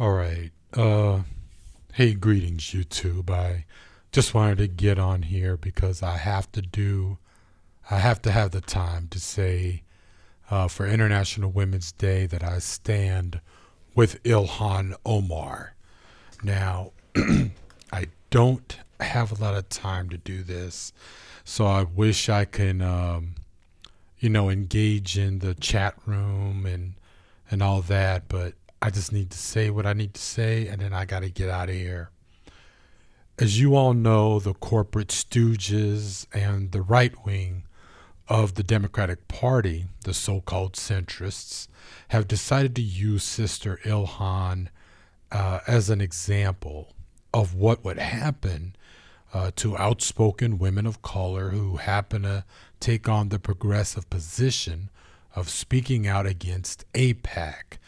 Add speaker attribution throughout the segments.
Speaker 1: All right. Hey, greetings, YouTube. I just wanted to get on here because I have to have the time to say for International Women's Day that I stand with Ilhan Omar. Now, I don't have a lot of time to do this, so I wish I can, engage in the chat room and all that, but I just need to say what I need to say, and then I got to get out of here. As you all know, the corporate stooges and the right wing of the Democratic Party, the so-called centrists, have decided to use Sister Ilhan as an example of what would happen to outspoken women of color who happen to take on the progressive position of speaking out against AIPAC.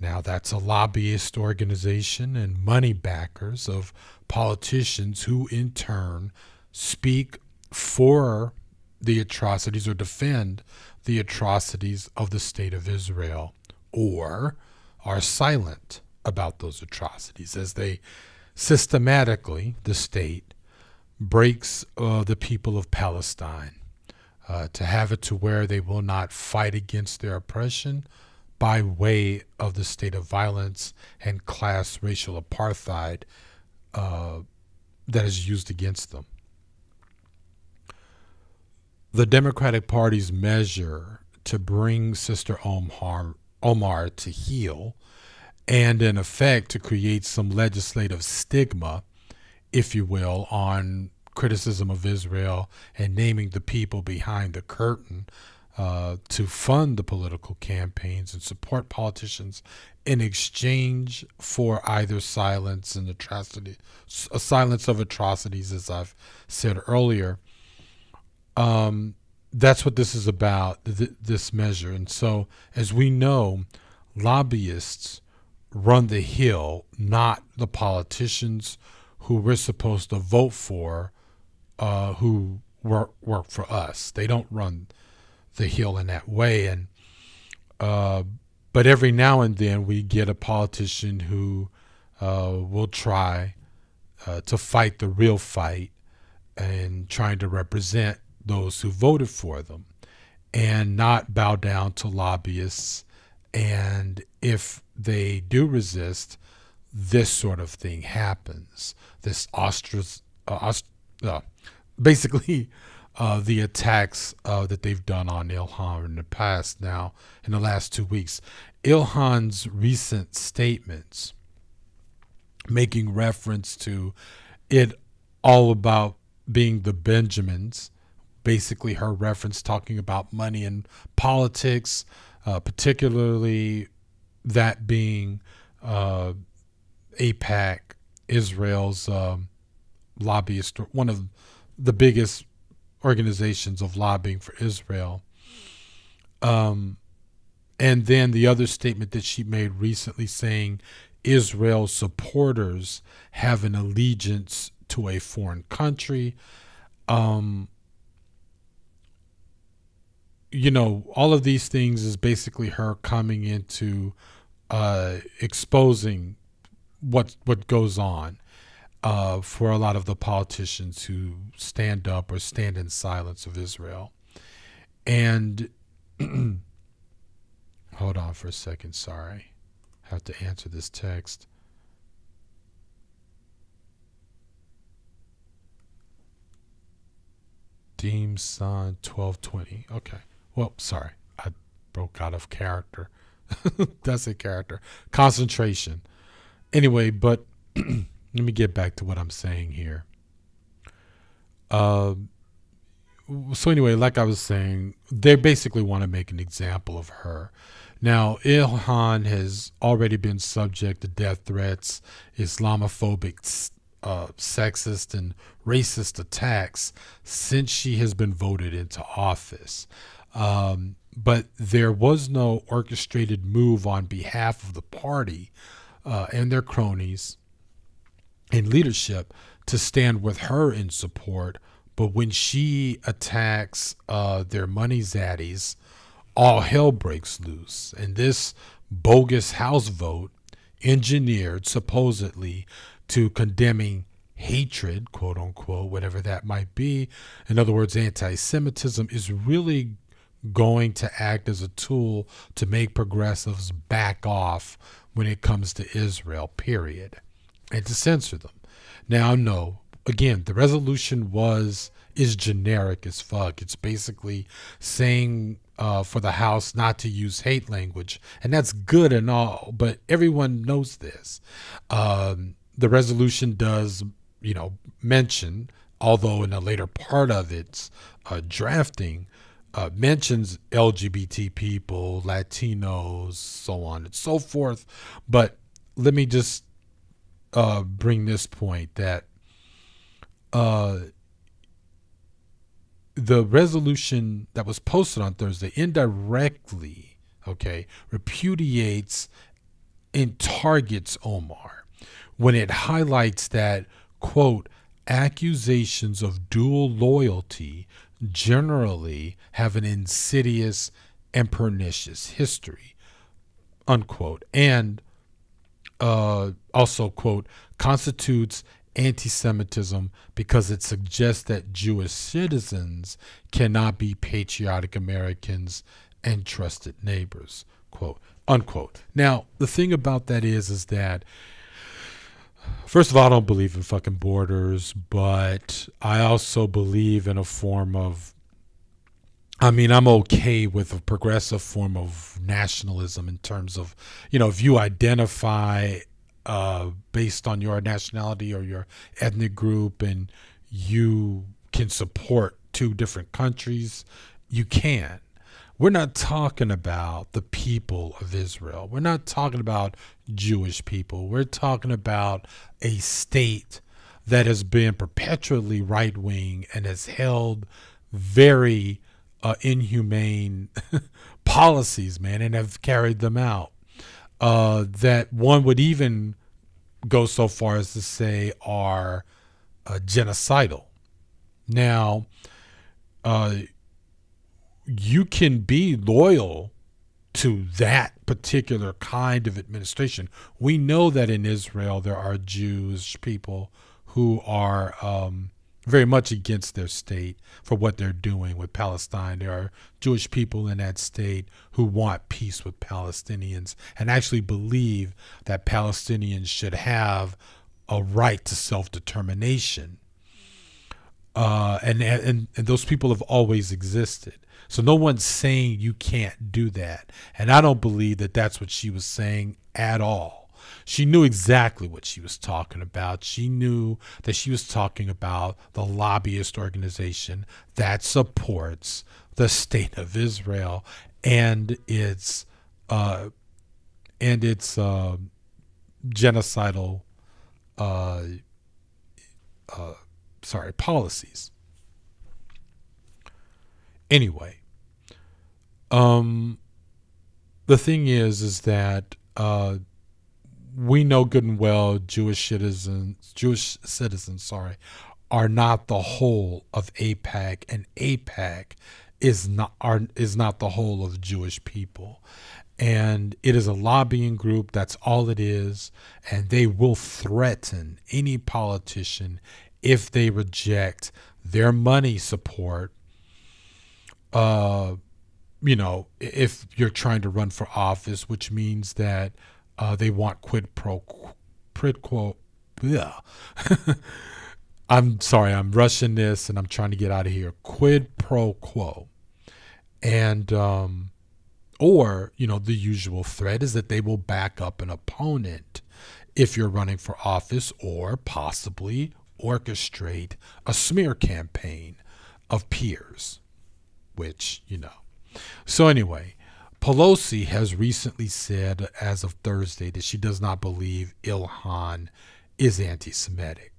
Speaker 1: Now, that's a lobbyist organization and money backers of politicians who, in turn, speak for the atrocities or defend the atrocities of the state of Israel, or are silent about those atrocities as they systematically, the state, breaks the people of Palestine to have it to where they will not fight against their oppression by way of the state of violence and class racial apartheid that is used against them. The Democratic Party's measure to bring Sister Omar to heel and in effect to create some legislative stigma, if you will, on criticism of Israel and naming the people behind the curtain to fund the political campaigns and support politicians in exchange for either silence and atrocity, a silence of atrocities, as I've said earlier. That's what this is about, this measure. And so, as we know, lobbyists run the hill, not the politicians who we're supposed to vote for, who work for us. They don't run the hill in that way. And but every now and then we get a politician who will try to fight the real fight and trying to represent those who voted for them and not bow down to lobbyists. And if they do resist, this sort of thing happens. This basically the attacks that they've done on Ilhan in the past now, in the last 2 weeks. Ilhan's recent statements making reference to it all about being the Benjamins, basically her reference talking about money and politics, particularly that being AIPAC, Israel's lobbyist, one of the biggest organizations of lobbying for Israel. And then the other statement that she made recently saying Israel's supporters have an allegiance to a foreign country. All of these things is basically her coming into exposing what goes on for a lot of the politicians who stand up or stand in silence of Israel. And hold on for a second, sorry. I have to answer this text. Deem Son 1220. Okay. Well, sorry. I broke out of character. That's a character. Concentration. Anyway, but let me get back to what I'm saying here. So anyway, like I was saying, they basically want to make an example of her. Now, Ilhan has already been subject to death threats, Islamophobic, sexist, and racist attacks since she has been voted into office. But there was no orchestrated move on behalf of the party and their cronies and leadership to stand with her in support. But when she attacks their money zaddies, all hell breaks loose. And this bogus House vote engineered supposedly to condemning hatred, quote unquote, whatever that might be. In other words, anti-Semitism is really going to act as a tool to make progressives back off when it comes to Israel, period, and to censor them. Now, no, again, the resolution is generic as fuck. It's basically saying for the House not to use hate language, and that's good and all, but everyone knows this. The resolution does, mention, although in a later part of its drafting, mentions LGBT people, Latinos, so on and so forth. But let me just bring this point that the resolution that was posted on Thursday indirectly, repudiates and targets Omar when it highlights that, quote, accusations of dual loyalty generally have an insidious and pernicious history, unquote, and also, quote, constitutes anti-Semitism because it suggests that Jewish citizens cannot be patriotic Americans and trusted neighbors, quote, unquote. Now, the thing about that is that, first of all, I don't believe in fucking borders, but I also believe in a form of, I'm okay with a progressive form of nationalism in terms of, if you identify based on your nationality or your ethnic group and you can support two different countries, you can. We're not talking about the people of Israel. We're not talking about Jewish people. We're talking about a state that has been perpetually right-wing and has held very inhumane policies, man, and have carried them out. That one would even go so far as to say are genocidal. Now, you can be loyal to that particular kind of administration. We know that in Israel there are Jewish people who are very much against their state for what they're doing with Palestine. There are Jewish people in that state who want peace with Palestinians and actually believe that Palestinians should have a right to self-determination. And those people have always existed. So no one's saying you can't do that. And I don't believe that that's what she was saying at all. She knew exactly what she was talking about. She knew that she was talking about the lobbyist organization that supports the state of Israel and its genocidal policies. Anyway, the thing is that we know good and well Jewish citizens, are not the whole of AIPAC, and AIPAC is not the whole of Jewish people. And it is a lobbying group, that's all it is, and they will threaten any politician if they reject their money support. If you're trying to run for office, which means that they want quid pro quo. Yeah. I'm sorry, I'm rushing this and I'm trying to get out of here. Quid pro quo. And, or, the usual threat is that they will back up an opponent if you're running for office, or possibly orchestrate a smear campaign of peers, which, So anyway, Pelosi has recently said as of Thursday that she does not believe Ilhan is anti-Semitic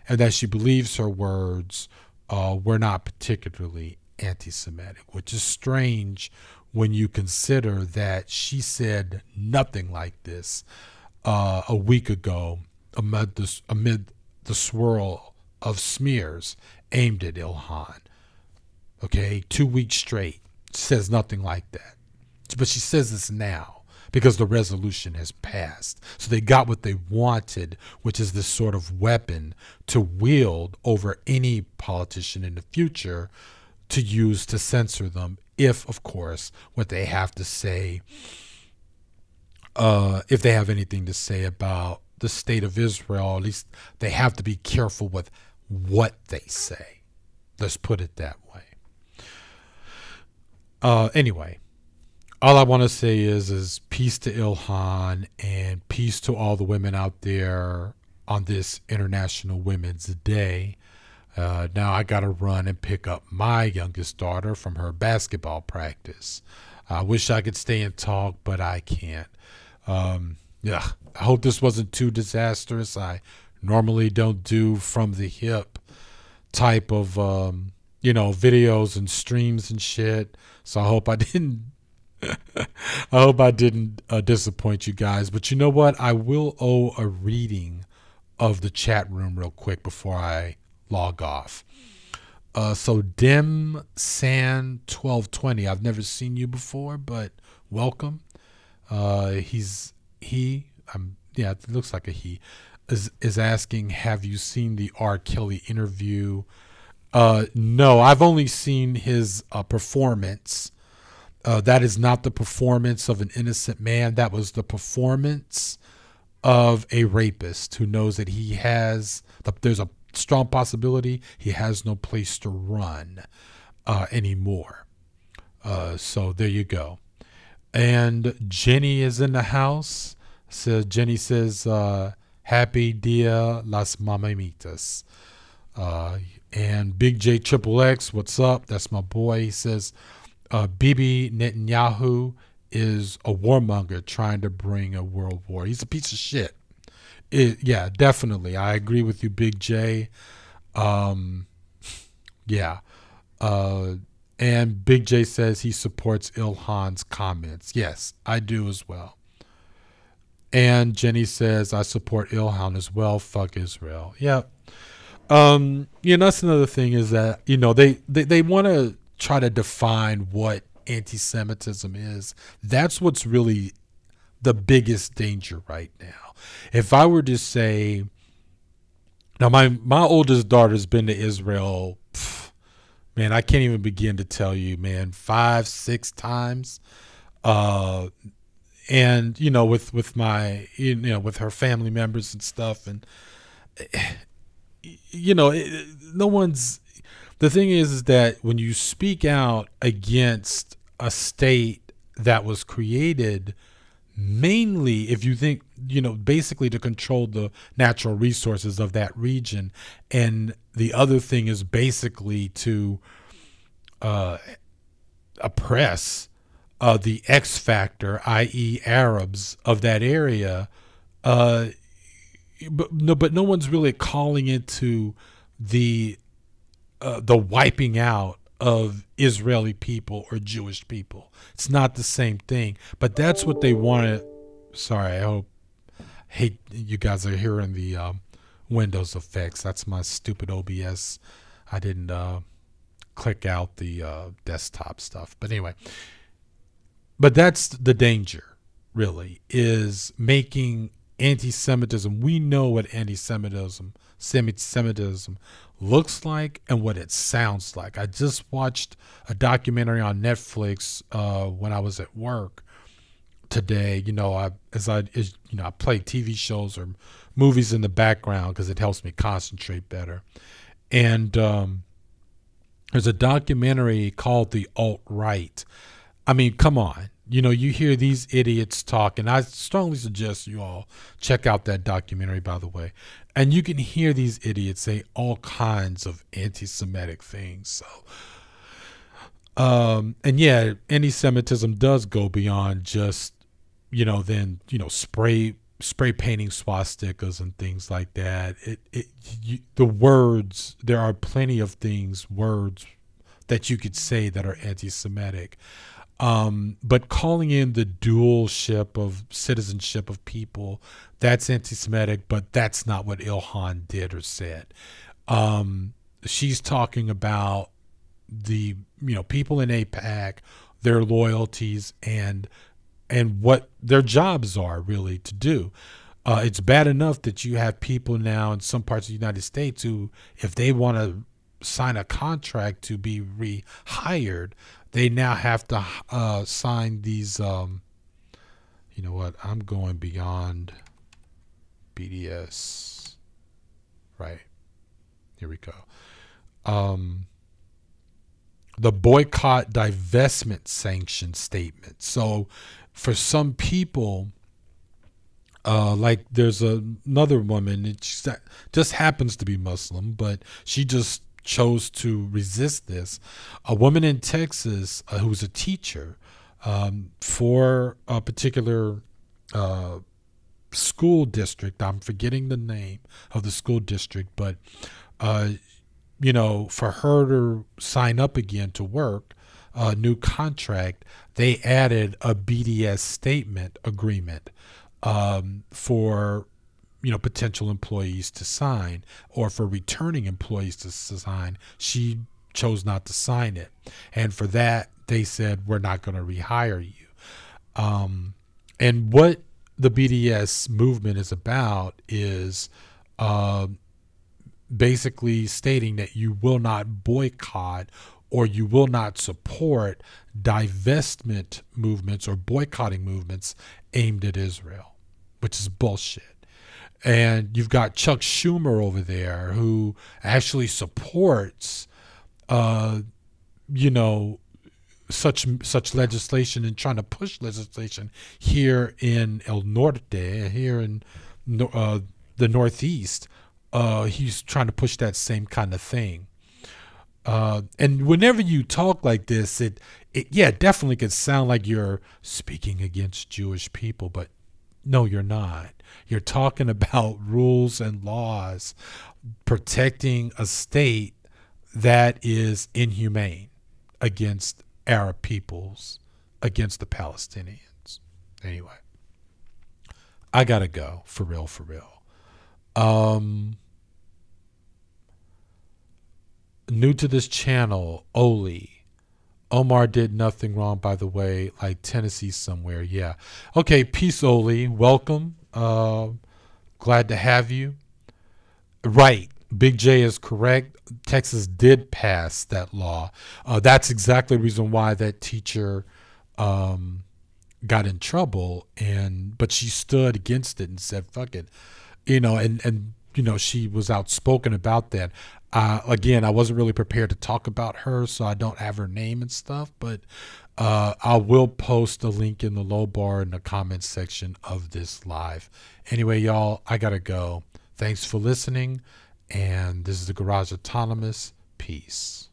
Speaker 1: and that she believes her words were not particularly anti-Semitic, which is strange when you consider that she said nothing like this a week ago amid the swirl of smears aimed at Ilhan. 2 weeks straight. Says nothing like that. But she says this now because the resolution has passed. So they got what they wanted, which is this sort of weapon to wield over any politician in the future to use to censor them, if, of course, what they have to say, if they have anything to say about the state of Israel, at least they have to be careful with what they say. Let's put it that way. Anyway, all I want to say is peace to Ilhan and peace to all the women out there on this International Women's Day. Now I got to run and pick up my youngest daughter from her basketball practice. I wish I could stay and talk, but I can't. Yeah, I hope this wasn't too disastrous. I normally don't do from the hip type of, videos and streams and shit. So I hope I didn't, disappoint you guys. But you know what? I will owe a reading of the chat room real quick before I log off. So Dim San 1220, I've never seen you before, but welcome. It looks like a he, is asking, have you seen the R. Kelly interview? No, I've only seen his performance. That is not the performance of an innocent man. That was the performance of a rapist who knows that there's a strong possibility he has no place to run anymore. So there you go. And Jenny is in the house. So Jenny says, happy Dia las Mamamitas. And Big J Triple X, what's up? That's my boy. He says, Bibi Netanyahu is a warmonger trying to bring a world war. He's a piece of shit. Yeah, definitely. I agree with you, Big J. Yeah. And Big J says he supports Ilhan's comments. Yes, I do as well. And Jenny says, I support Ilhan as well. Fuck Israel. Yeah. That's another thing is that, they want to try to define what anti-Semitism is. That's what's really the biggest danger right now. If I were to say, now my oldest daughter's been to Israel, man, I can't even begin to tell you, man, 5-6 times. And, with my, with her family members and stuff. And, no one's, the thing is that when you speak out against a state that was created mainly, if you think, basically to control the natural resources of that region, and the other thing is basically to oppress the X factor, i.e. Arabs of that area, but no one's really calling into the wiping out of Israeli people or Jewish people. It's not the same thing, but that's what they want to. Sorry, I hate you guys are hearing the Windows effects. That's my stupid OBS. I didn't click out the desktop stuff, but anyway. But that's the danger, really, is making anti-Semitism. We know what anti-Semitism looks like and what it sounds like. I just watched a documentary on Netflix when I was at work today. I play TV shows or movies in the background because it helps me concentrate better. And there's a documentary called The Alt-Right. I mean, come on. You hear these idiots talk, and I strongly suggest you all check out that documentary, by the way. And you can hear these idiots say all kinds of anti-Semitic things. So, and yeah, anti-Semitism does go beyond just, spray painting swastikas and things like that. The words, there are plenty of words that you could say that are anti-Semitic. But calling in the dualship of citizenship of people, that's anti-Semitic, but that's not what Ilhan did or said. She's talking about the, people in AIPAC, their loyalties, and and what their jobs are really to do. It's bad enough that you have people now in some parts of the United States who, if they want to sign a contract to be rehired, they now have to sign these. You know what? I'm going beyond BDS. Right. Here we go. The boycott divestment sanction statement. So for some people, like there's another woman, it just happens to be Muslim, but she just chose to resist this. A woman in Texas who's a teacher for a particular school district. I'm forgetting the name of the school district, but you know, for her to sign up again to work, a new contract, they added a BDS statement agreement for, you know, potential employees to sign, or for returning employees to sign. She chose not to sign it, and for that they said, we're not going to rehire you. And what the BDS movement is about is basically stating that you will not boycott or you will not support divestment movements or boycotting movements aimed at Israel, which is bullshit. And you've got Chuck Schumer over there who actually supports, you know, such legislation and trying to push legislation here in El Norte, here in the Northeast. He's trying to push that same kind of thing. And whenever you talk like this, it definitely can sound like you're speaking against Jewish people, but no, you're not. You're talking about rules and laws protecting a state that is inhumane against Arab peoples, against the Palestinians. Anyway, I gotta go, for real, for real. New to this channel, Oli. Omar did nothing wrong, by the way, like Tennessee somewhere. Yeah. Okay, peace, Oli. Welcome. Glad to have you. Right. Big J is correct. Texas did pass that law. That's exactly the reason why that teacher got in trouble, but she stood against it and said, fuck it. You know, and you know, she was outspoken about that. Again, I wasn't really prepared to talk about her, so I don't have her name and stuff, but I will post a link in the low bar in the comments section of this live. Anyway, y'all, I gotta go. Thanks for listening, and this is the Garage Autonomous. Peace.